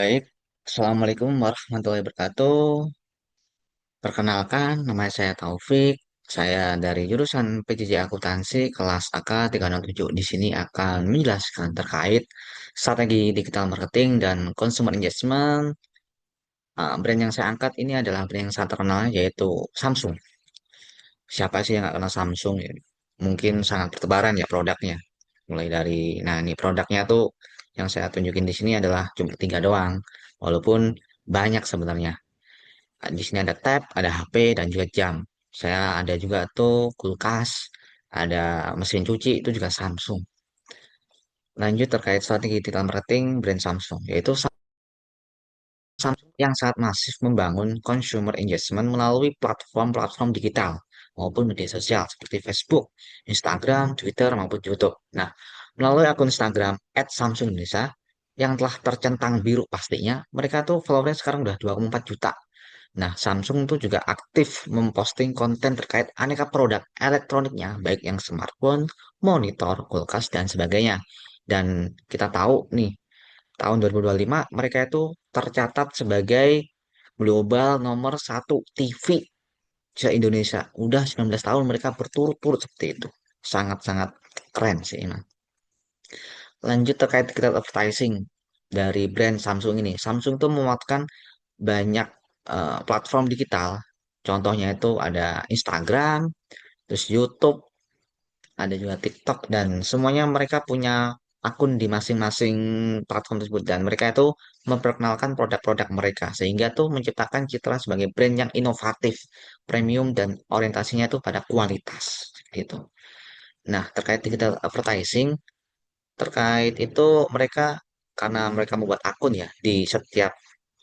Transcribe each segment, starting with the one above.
Baik, Assalamualaikum warahmatullahi wabarakatuh. Perkenalkan, nama saya Taufik. Saya dari jurusan PJJ Akuntansi kelas AK 307. Di sini akan menjelaskan terkait strategi digital marketing dan consumer engagement. Brand yang saya angkat ini adalah brand yang sangat terkenal, yaitu Samsung. Siapa sih yang nggak kenal Samsung ya? Mungkin sangat bertebaran ya produknya. Mulai dari, nah ini produknya tuh yang saya tunjukin di sini adalah cuma tiga doang. Walaupun banyak sebenarnya. Di sini ada tab, ada HP, dan juga jam. Saya ada juga tuh kulkas, ada mesin cuci, itu juga Samsung. Lanjut terkait strategi digital marketing brand Samsung, yaitu Samsung yang sangat masif membangun consumer engagement melalui platform-platform digital maupun media sosial seperti Facebook, Instagram, Twitter, maupun YouTube. Nah, melalui akun Instagram @samsungindonesia yang telah tercentang biru pastinya, mereka tuh followernya sekarang udah 2,4 juta. Nah, Samsung tuh juga aktif memposting konten terkait aneka produk elektroniknya, baik yang smartphone, monitor, kulkas, dan sebagainya. Dan kita tahu nih, tahun 2025 mereka itu tercatat sebagai global nomor satu TV se-Indonesia. Udah 19 tahun mereka berturut-turut seperti itu. Sangat-sangat keren sih emang. Lanjut terkait digital advertising dari brand Samsung ini. Samsung tuh memuatkan banyak platform digital. Contohnya itu ada Instagram, terus YouTube, ada juga TikTok, dan semuanya mereka punya akun di masing-masing platform tersebut. Dan mereka itu memperkenalkan produk-produk mereka. Sehingga tuh menciptakan citra sebagai brand yang inovatif, premium, dan orientasinya itu pada kualitas. Gitu. Nah, terkait digital advertising, terkait itu mereka karena mereka membuat akun ya di setiap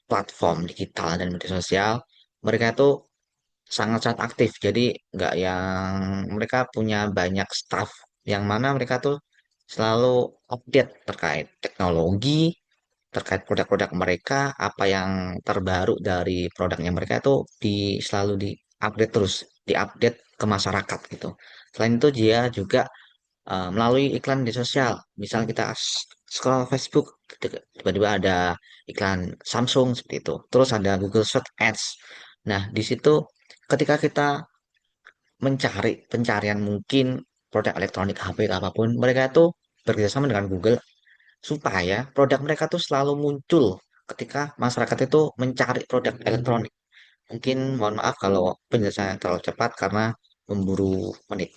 platform digital dan media sosial, mereka itu sangat-sangat aktif. Jadi nggak yang mereka punya banyak staff yang mana mereka tuh selalu update terkait teknologi, terkait produk-produk mereka, apa yang terbaru dari produknya mereka itu selalu diupdate terus, diupdate ke masyarakat gitu. Selain itu dia juga melalui iklan di sosial. Misal kita scroll Facebook, tiba-tiba ada iklan Samsung seperti itu. Terus ada Google Search Ads. Nah, di situ ketika kita mencari pencarian mungkin produk elektronik HP atau apapun, mereka itu bekerjasama dengan Google supaya produk mereka tuh selalu muncul ketika masyarakat itu mencari produk elektronik. Mungkin mohon maaf kalau penjelasannya terlalu cepat karena memburu menit.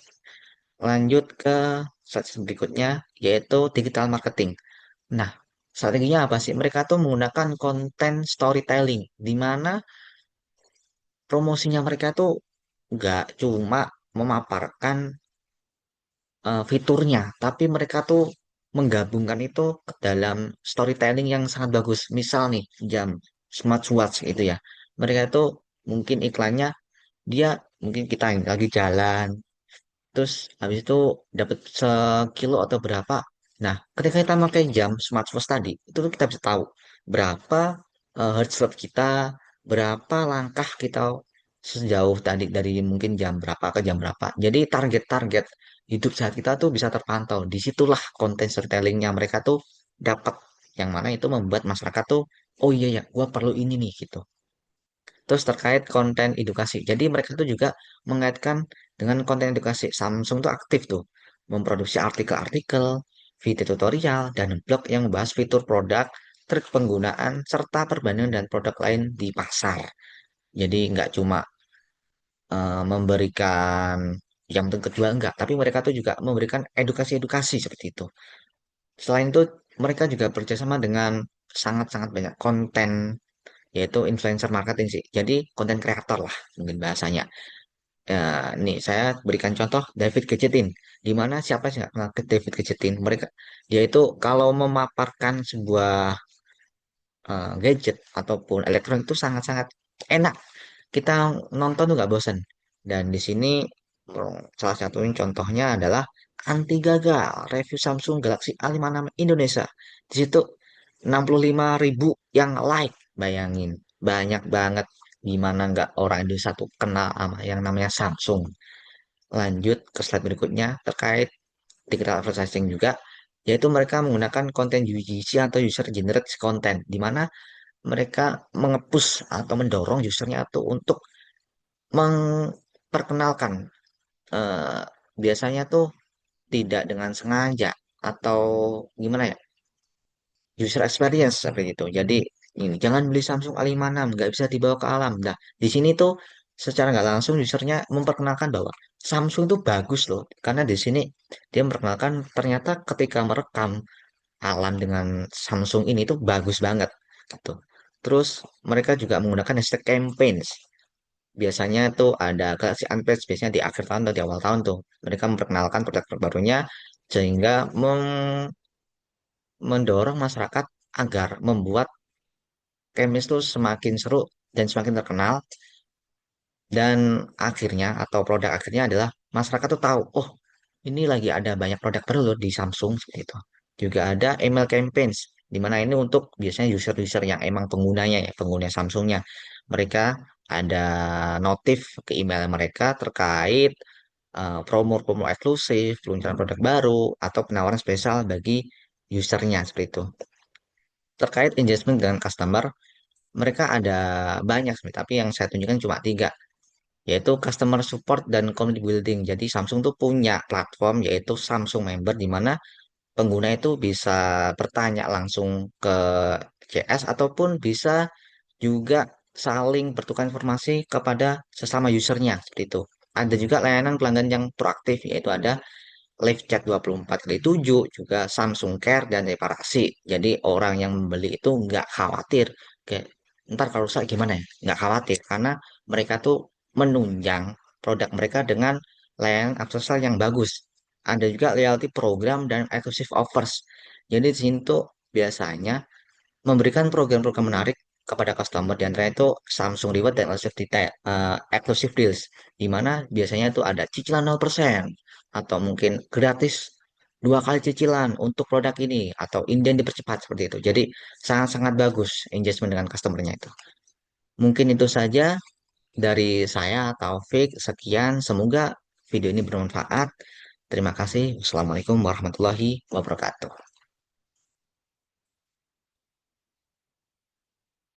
Lanjut ke strategi berikutnya, yaitu digital marketing. Nah, strateginya apa sih? Mereka tuh menggunakan konten storytelling, di mana promosinya mereka tuh nggak cuma memaparkan fiturnya, tapi mereka tuh menggabungkan itu ke dalam storytelling yang sangat bagus. Misal nih, jam smartwatch itu ya. Mereka itu mungkin iklannya dia mungkin kita yang lagi jalan, terus habis itu dapat sekilo atau berapa. Nah, ketika kita pakai jam smartwatch tadi, itu tuh kita bisa tahu berapa heart rate kita, berapa langkah kita sejauh tadi dari mungkin jam berapa ke jam berapa. Jadi target-target hidup sehat kita tuh bisa terpantau. Disitulah konten storytellingnya mereka tuh dapat yang mana itu membuat masyarakat tuh, oh iya ya, gua perlu ini nih gitu. Terus terkait konten edukasi. Jadi mereka tuh juga mengaitkan dengan konten edukasi. Samsung tuh aktif tuh memproduksi artikel-artikel, video tutorial, dan blog yang membahas fitur produk, trik penggunaan, serta perbandingan dan produk lain di pasar. Jadi nggak cuma memberikan yang penting kejual enggak, tapi mereka tuh juga memberikan edukasi-edukasi seperti itu. Selain itu, mereka juga bekerjasama dengan sangat-sangat banyak konten, yaitu influencer marketing sih. Jadi konten kreator lah mungkin bahasanya. Ya, nih saya berikan contoh David Kejetin. Di mana siapa sih nggak kenal ke David Kejetin? Mereka dia itu kalau memaparkan sebuah gadget ataupun elektronik itu sangat-sangat enak. Kita nonton tuh nggak bosan. Dan di sini salah satunya contohnya adalah anti gagal review Samsung Galaxy A56 Indonesia. Di situ 65.000 yang like, bayangin banyak banget. Gimana nggak orang Indonesia tuh kenal sama yang namanya Samsung. Lanjut ke slide berikutnya terkait digital advertising juga. yaitu mereka menggunakan konten UGC atau user generated content, di mana mereka mengepus atau mendorong usernya tuh untuk memperkenalkan, eh, biasanya tuh tidak dengan sengaja atau gimana ya, user experience seperti itu. Jadi ini jangan beli Samsung A56, nggak bisa dibawa ke alam. Nah, di sini tuh secara nggak langsung usernya memperkenalkan bahwa Samsung tuh bagus loh, karena di sini dia memperkenalkan ternyata ketika merekam alam dengan Samsung ini tuh bagus banget gitu. Terus mereka juga menggunakan hashtag campaigns. Biasanya tuh ada Galaxy Unpatched biasanya di akhir tahun atau di awal tahun tuh. Mereka memperkenalkan produk terbarunya sehingga mendorong masyarakat agar membuat Kemis tuh semakin seru dan semakin terkenal, dan akhirnya atau produk akhirnya adalah masyarakat tuh tahu, oh ini lagi ada banyak produk baru loh di Samsung seperti itu. Juga ada email campaigns di mana ini untuk biasanya user-user yang emang penggunanya ya, pengguna Samsungnya. Mereka ada notif ke email mereka terkait promo-promo eksklusif, peluncuran produk baru, atau penawaran spesial bagi usernya seperti itu. Terkait engagement dengan customer, mereka ada banyak sebenarnya, tapi yang saya tunjukkan cuma tiga, yaitu customer support dan community building. Jadi Samsung tuh punya platform yaitu Samsung Member, di mana pengguna itu bisa bertanya langsung ke CS ataupun bisa juga saling bertukar informasi kepada sesama usernya seperti itu. Ada juga layanan pelanggan yang proaktif, yaitu ada live chat 24/7, juga Samsung Care dan reparasi. Jadi orang yang membeli itu nggak khawatir kayak ntar kalau rusak gimana ya? Nggak khawatir karena mereka tuh menunjang produk mereka dengan layanan after sale yang bagus. Ada juga loyalty program dan exclusive offers. Jadi di sini tuh biasanya memberikan program-program menarik kepada customer, di antara itu Samsung Reward dan exclusive deals, di mana biasanya itu ada cicilan 0% atau mungkin gratis 2 kali cicilan untuk produk ini atau inden dipercepat seperti itu. Jadi sangat-sangat bagus engagement dengan customernya itu. Mungkin itu saja dari saya, Taufik. Sekian, semoga video ini bermanfaat. Terima kasih. Wassalamualaikum warahmatullahi wabarakatuh.